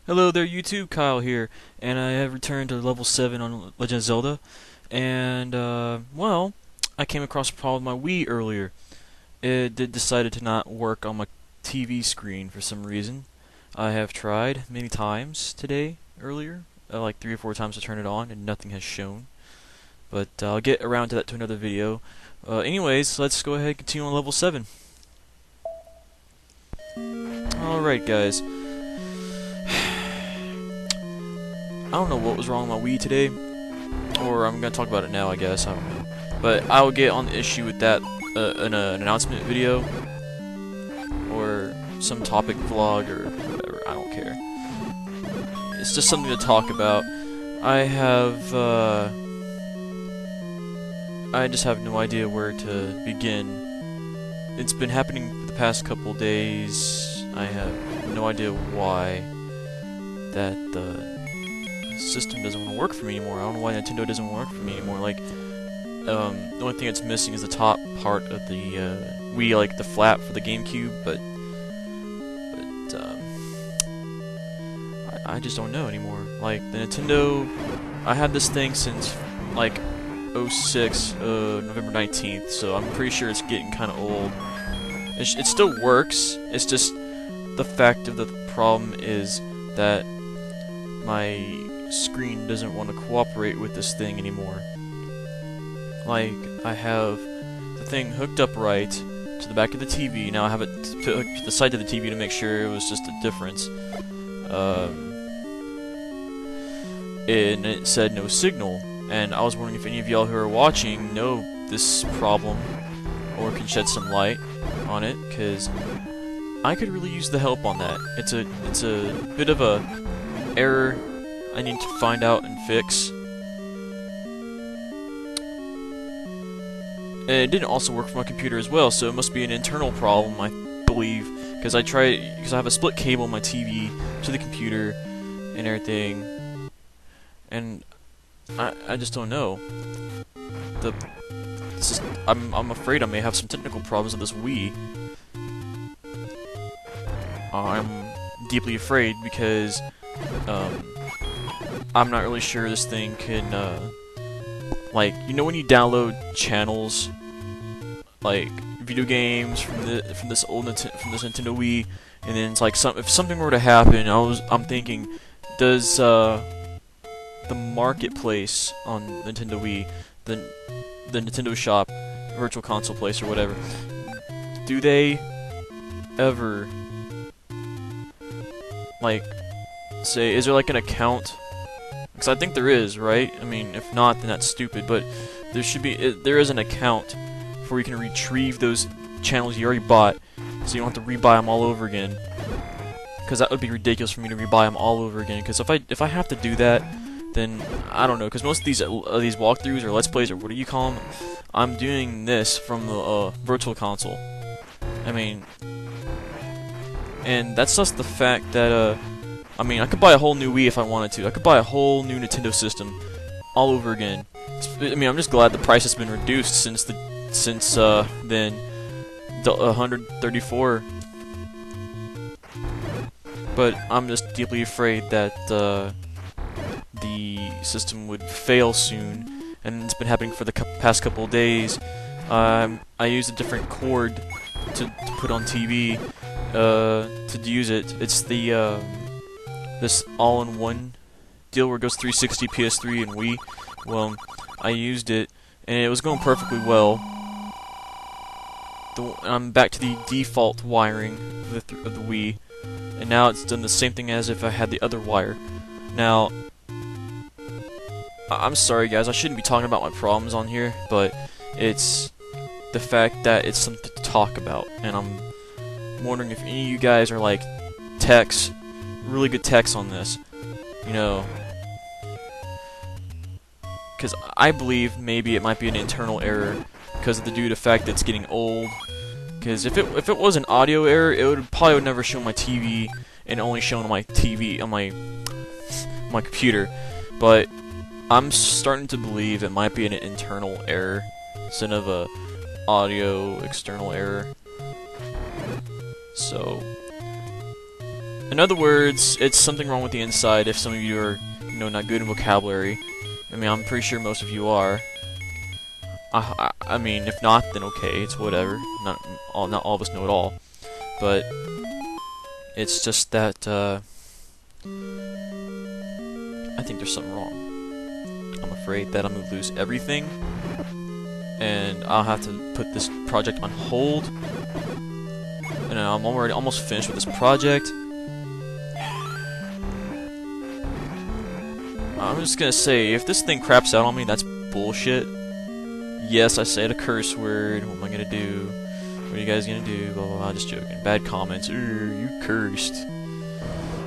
Hello there YouTube, Kyle here, and I have returned to level 7 on Legend of Zelda, and, well, I came across a problem with my Wii earlier. Decided to not work on my TV screen for some reason. I have tried many times today, earlier, like 3 or 4 times to turn it on, and nothing has shown. But I'll get around to that to another video. Anyways, let's go ahead and continue on level 7. Alright guys. I don't know what was wrong with my Wii today, or I'm gonna talk about it now, I guess. I don't know, but I will get on the issue with that in an announcement video or some topic vlog or whatever. I don't care. It's just something to talk about. I just have no idea where to begin. It's been happening for the past couple days. I have no idea why that the system doesn't want to work for me anymore. I don't know why Nintendo doesn't work for me anymore. Like, the only thing it's missing is the top part of the Wii, like the flap for the GameCube, but I just don't know anymore. Like, the Nintendo, I had this thing since, like, '06, November 19th, so I'm pretty sure it's getting kind of old. It still works, it's just the fact of the problem is that my screen doesn't want to cooperate with this thing anymore. Like, I have the thing hooked up right to the back of the TV. Now I have it hooked to the side of the TV to make sure it was just a difference. And it said no signal. And I was wondering if any of y'all who are watching know this problem or can shed some light on it, because I could really use the help on that. It's a bit of a error I need to find out and fix. And it didn't also work for my computer as well, so it must be an internal problem, I believe, because I have a split cable on my TV to the computer and everything, and I just don't know. I'm afraid I may have some technical problems with this Wii. I'm deeply afraid because I'm not really sure this thing can, like, you know when you download channels, like video games from this Nintendo Wii, and then it's like if something were to happen, I'm thinking, does the marketplace on Nintendo Wii, the Nintendo Shop, Virtual Console place or whatever, do they ever, like, say, is there like an account? Because I think there is, right? I mean, if not, then that's stupid, but there is an account where you can retrieve those channels you already bought, so you don't have to rebuy them all over again. Because that would be ridiculous for me to rebuy them all over again, because if I have to do that, then, I don't know, because most of these walkthroughs or Let's Plays, or what do you call them, I'm doing this from the Virtual Console. I mean, and that's just the fact that, I mean, I could buy a whole new Wii if I wanted to. I could buy a whole new Nintendo system all over again. I mean, I'm just glad the price has been reduced since then, the 134. But I'm just deeply afraid that the system would fail soon, and it's been happening for the past couple of days. I used a different cord to put on TV to use it. It's the this all-in-one deal where it goes 360, PS3, and Wii. Well, I used it, and it was going perfectly well. I'm back to the default wiring of the Wii, and now it's done the same thing as if I had the other wire. Now, I'm sorry guys, I shouldn't be talking about my problems on here, but it's the fact that it's something to talk about, and I'm wondering if any of you guys are like techs, really good techs on this, you know, because I believe maybe it might be an internal error because of the fact that it's getting old. Because if it was an audio error, it would probably never show on my TV and only show on my TV on my computer. But I'm starting to believe it might be an internal error instead of a audio external error. So, In other words, it's something wrong with the inside if some of you are, you know, not good in vocabulary. I mean, I'm pretty sure most of you are. I mean, if not, then okay, it's whatever. Not all of us know it all. But it's just that, I think there's something wrong. I'm afraid that I'm going to lose everything, and I'll have to put this project on hold. And I'm already almost finished with this project. I'm just gonna say, if this thing craps out on me, that's bullshit. Yes, I said a curse word. What am I gonna do? What are you guys gonna do? Blah, blah, blah. Just joking. Bad comments. You cursed.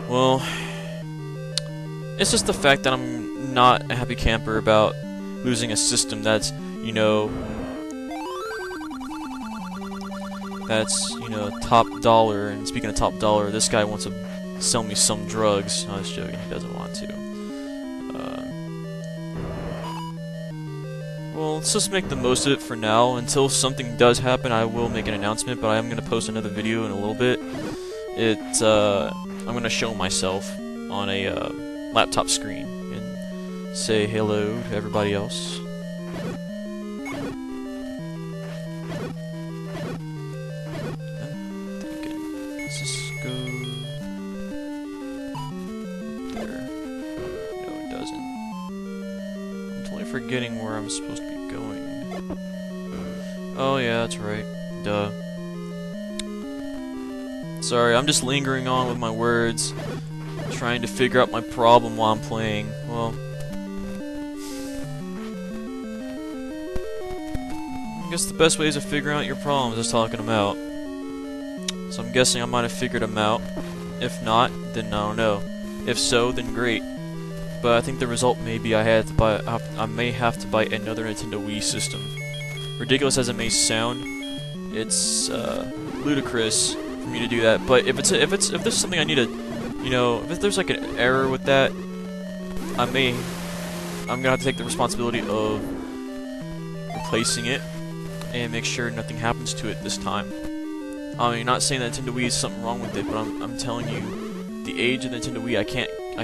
Well, it's just the fact that I'm not a happy camper about losing a system that's, you know, top dollar. And speaking of top dollar, this guy wants to sell me some drugs. No, I was joking. He doesn't want to. Well, let's just make the most of it for now. Until something does happen, I will make an announcement, but I am going to post another video in a little bit. I'm going to show myself on a laptop screen and say hello to everybody else. I'm thinking, let's just go there. No, it doesn't. I'm totally forgetting where I'm supposed to be going. Oh yeah, that's right. Duh. Sorry, I'm just lingering on with my words, trying to figure out my problem while I'm playing. Well, I guess the best way is to figure out your problems is talking them out. So I'm guessing I might have figured them out. If not, then I don't know. If so, then great. But I think the result may be I may have to buy another Nintendo Wii system. Ridiculous as it may sound, it's ludicrous for me to do that. But if there's something I need to, you know, if there's like an error with that, I'm gonna have to take the responsibility of replacing it and make sure nothing happens to it this time. I mean, not saying that Nintendo Wii is something wrong with it, but I'm telling you, the age of the Nintendo Wii I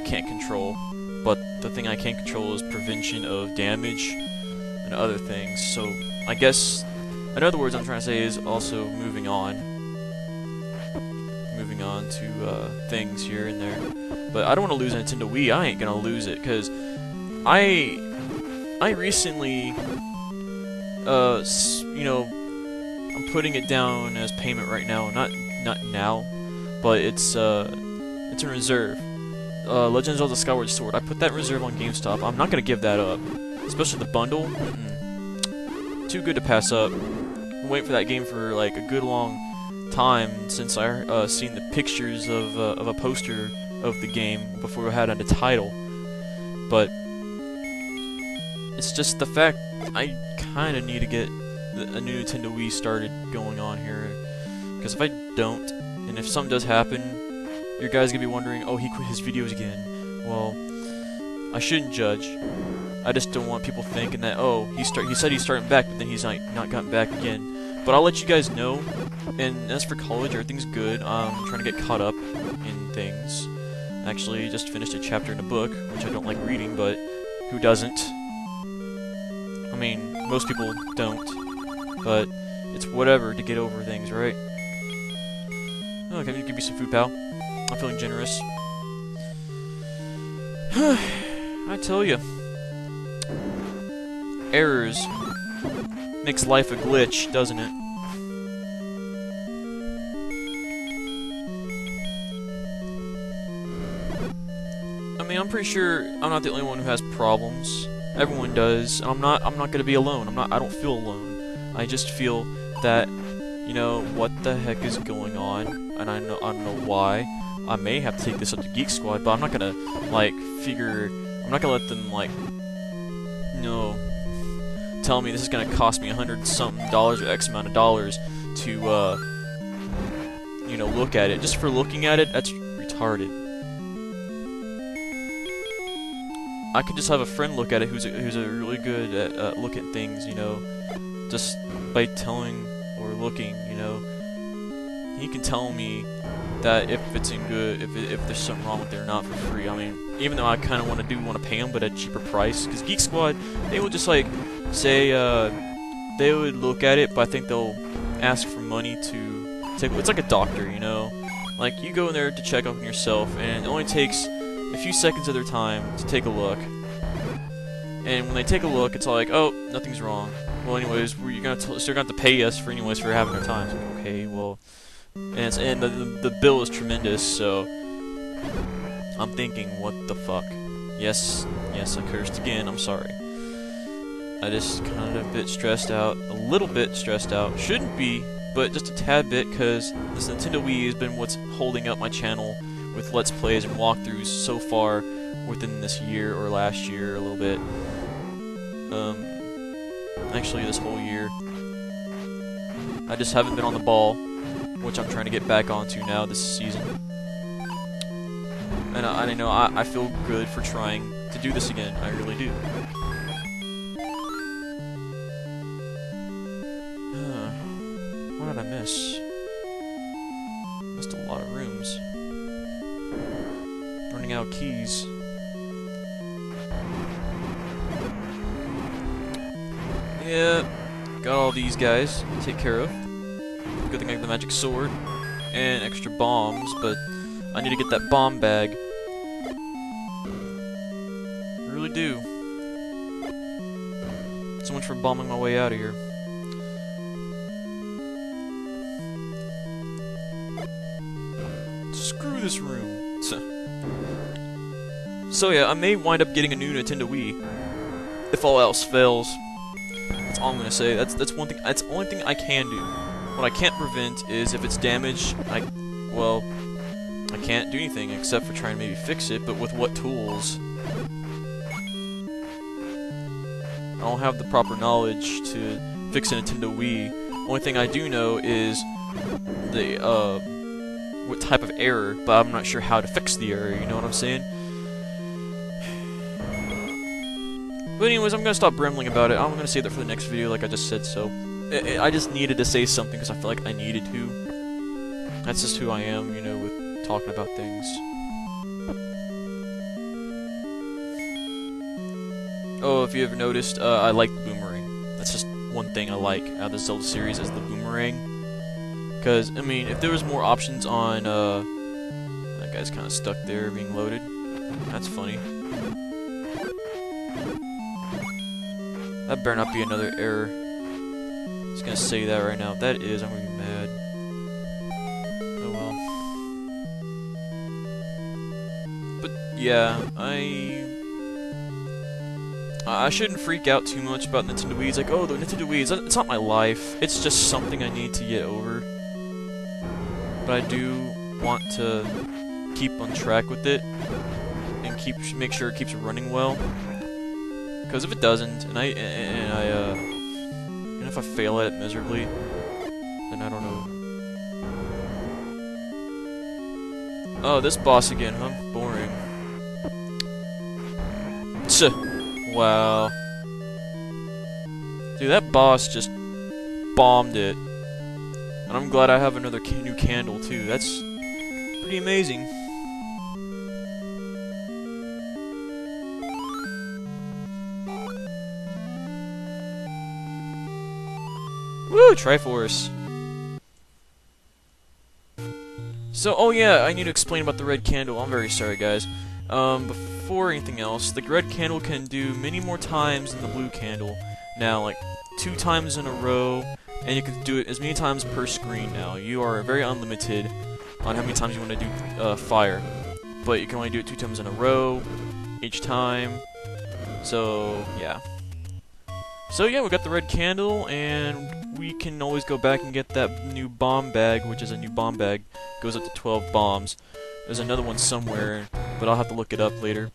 can't control. But the thing I can control is prevention of damage and other things. So I guess, in other words, I'm trying to say is also moving on to things here and there. But I don't want to lose a Nintendo Wii. I ain't gonna lose it because I recently, you know, I'm putting it down as payment right now. Not now, but it's in reserve. Legend of Zelda Skyward Sword. I put that in reserve on GameStop. I'm not gonna give that up, especially the bundle. Too good to pass up. I'm waiting for that game for like a good long time since I seen the pictures of a poster of the game before we had a title. But it's just the fact I kind of need to get a new Nintendo Wii started going on here, because if I don't, and if something does happen, you guys gonna be wondering, oh, he quit his videos again. Well, I shouldn't judge. I just don't want people thinking that, oh, he said he's starting back, but then he's not gotten back again. But I'll let you guys know. And as for college, everything's good. I'm trying to get caught up in things. Actually, just finished a chapter in a book, which I don't like reading, but who doesn't? I mean, most people don't. But it's whatever to get over things, right? Oh, can you give me some food, pal? I'm feeling generous. I tell you, errors makes life a glitch, doesn't it? I mean, I'm pretty sure I'm not the only one who has problems. Everyone does. And I'm not gonna be alone. I don't feel alone. I just feel that, you know, what the heck is going on, and I don't know why. I may have to take this up to Geek Squad, but I'm not gonna, like, I'm not gonna let them, like, you know, tell me this is gonna cost me $100-something or X amount of dollars to, you know, look at it. Just for looking at it, that's retarded. I could just have a friend look at it who's a really good at looking at things, you know, just by telling or looking, you know. he can tell me that if it's in good, if there's something wrong with it or not for free. I mean, even though I kind of want to pay him, but at a cheaper price, because Geek Squad, they will just like say they would look at it, but I think they'll ask for money to take. It's like a doctor, you know, like you go in there to check up on yourself, and it only takes a few seconds of their time to take a look. And when they take a look, it's like, oh, nothing's wrong. Well, anyways, so you're gonna have to pay us for having our time. Like, okay, well, and the bill is tremendous. So I'm thinking, what the fuck? Yes, I cursed again. I'm sorry. I just kind of a bit stressed out, a little bit stressed out. Shouldn't be, but just a tad bit, because this Nintendo Wii has been what's holding up my channel with Let's Plays and walkthroughs so far within this year or last year a little bit. Actually this whole year. I just haven't been on the ball, which I'm trying to get back onto now this season. And I know I feel good for trying to do this again. I really do. What did I miss? Missed a lot of rooms. Running out of keys. Yeah, got all these guys to take care of. Good thing I have the magic sword and extra bombs, but I need to get that bomb bag. I really do. So much for bombing my way out of here. Screw this room. So yeah, I may wind up getting a new Nintendo Wii if all else fails. That's all I'm gonna say. That's one thing. That's the only thing I can do. What I can't prevent is if it's damaged. I can't do anything except for trying to maybe fix it. But with what tools? I don't have the proper knowledge to fix a Nintendo Wii. Only thing I do know is the what type of error, but I'm not sure how to fix the error. You know what I'm saying? But anyways, I'm gonna stop rambling about it. I'm gonna save that for the next video, like I just said. So, I just needed to say something because I feel like I needed to. That's just who I am, you know, with talking about things. Oh, if you ever noticed, I like the boomerang. That's just one thing I like out of the Zelda series is the boomerang. Because I mean, if there was more options on, that guy's kind of stuck there being loaded. That's funny. That better not be another error. I'm just gonna say that right now. If that is, I'm gonna be mad. Oh well. But yeah, I shouldn't freak out too much about Nintendo Wii. It's like, oh, the Nintendo Wii, it's not my life. It's just something I need to get over. But I do want to keep on track with it and make sure it keeps running well. Because if it doesn't, and if I fail at it miserably, then I don't know. Oh, this boss again, huh? Boring. Wow. Dude, that boss just bombed it. And I'm glad I have another new candle, too. That's pretty amazing. Woo! Triforce. So, oh yeah, I need to explain about the red candle. I'm very sorry, guys. Before anything else, the red candle can do many more times than the blue candle. Now, like, 2 times in a row, and you can do it as many times per screen now. You are very unlimited on how many times you want to do fire. But you can only do it 2 times in a row, each time. So, yeah. So yeah, we got the red candle, and we can always go back and get that new bomb bag, which is a new bomb bag. Goes up to 12 bombs. There's another one somewhere, but I'll have to look it up later.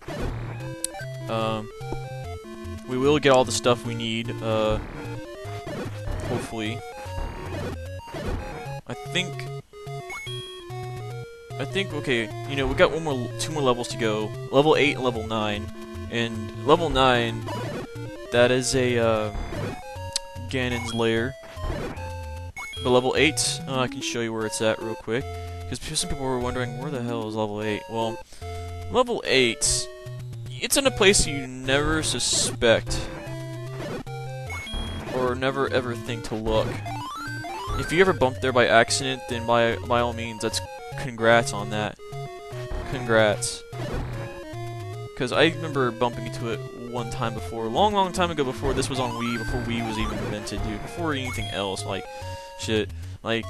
We will get all the stuff we need, hopefully. I think, okay, you know, we got 2 more levels to go. Level 8 and level 9. And level 9, that is a, Ganon's lair. But level 8, I can show you where it's at real quick. Because some people were wondering, where the hell is level 8? Well, level 8, it's in a place you never suspect. Or never ever think to look. If you ever bump there by accident, then by all means, that's congrats on that. Congrats. Because I remember bumping into it one time before, a long time ago, before this was on Wii, before Wii was even invented, dude. Before anything else, like, shit. Like,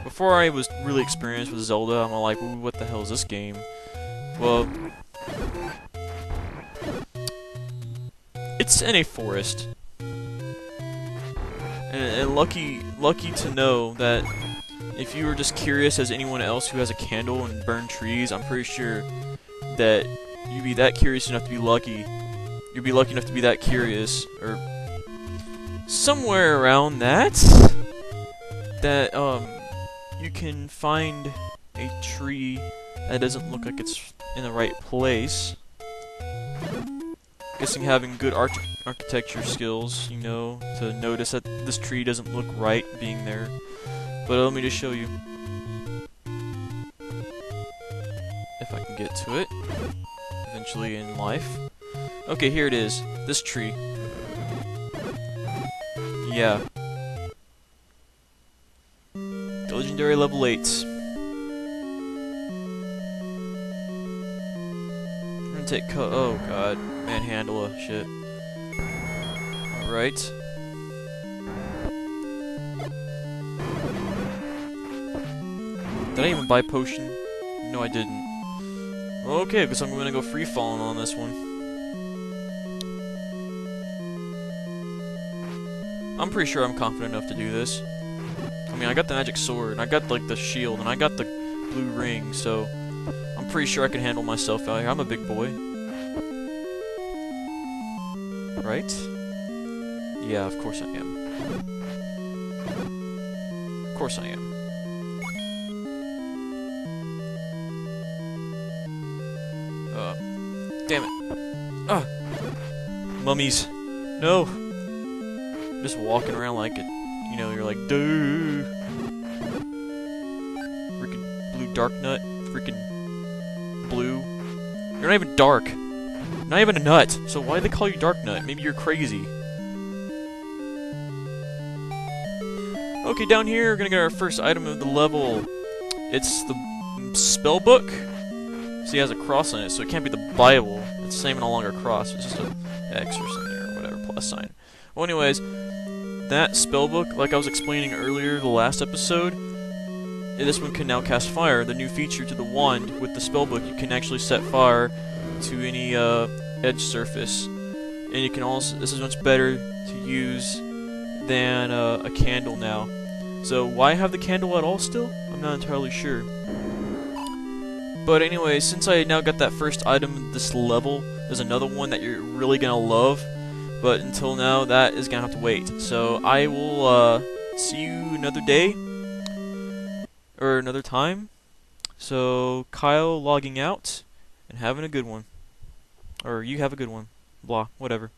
before I was really experienced with Zelda, I'm all like, ooh, what the hell is this game? Well, it's in a forest. And lucky to know that if you were just curious as anyone else who has a candle and burn trees, I'm pretty sure that you'd be that curious enough to be lucky. You'd be lucky enough to be that curious, or somewhere around that, you can find a tree that doesn't look like it's in the right place. Guessing having good architecture skills, you know, to notice that this tree doesn't look right being there. But let me just show you. If I can get to it. Eventually in life. Okay, here it is. This tree. Yeah. The legendary level 8. I'm gonna take oh god. Manhandle shit. Alright. Did I even buy potion? No, I didn't. Okay, because I'm gonna go free falling on this one. I'm pretty sure I'm confident enough to do this. I mean, I got the magic sword, and I got like the shield, and I got the blue ring, so I'm pretty sure I can handle myself out here. I'm a big boy. Right? Yeah, of course I am. Of course I am. Damn it. Ah! Mummies. No! Just walking around like it. You know, you're like, dude. Freaking blue dark nut. Freaking blue. You're not even dark. Not even a nut. So why do they call you dark nut? Maybe you're crazy. Okay, down here we're gonna get our first item of the level. It's the spell book. See, it has a cross on it, so it can't be the Bible. It's saying no longer a cross, it's just an X or something, or whatever, plus sign. Well, anyways, that spellbook, like I was explaining earlier, the last episode, this one can now cast fire. The new feature to the wand with the spellbook, you can actually set fire to any edge surface, and you can also. This is much better to use than a candle now. So why have the candle at all still? I'm not entirely sure. But anyway, since I now got that first item of this level, there's another one that you're really gonna love. But until now, that is gonna have to wait. So I will see you another day or another time. So Kyle logging out and having a good one, or you have a good one. Blah, whatever.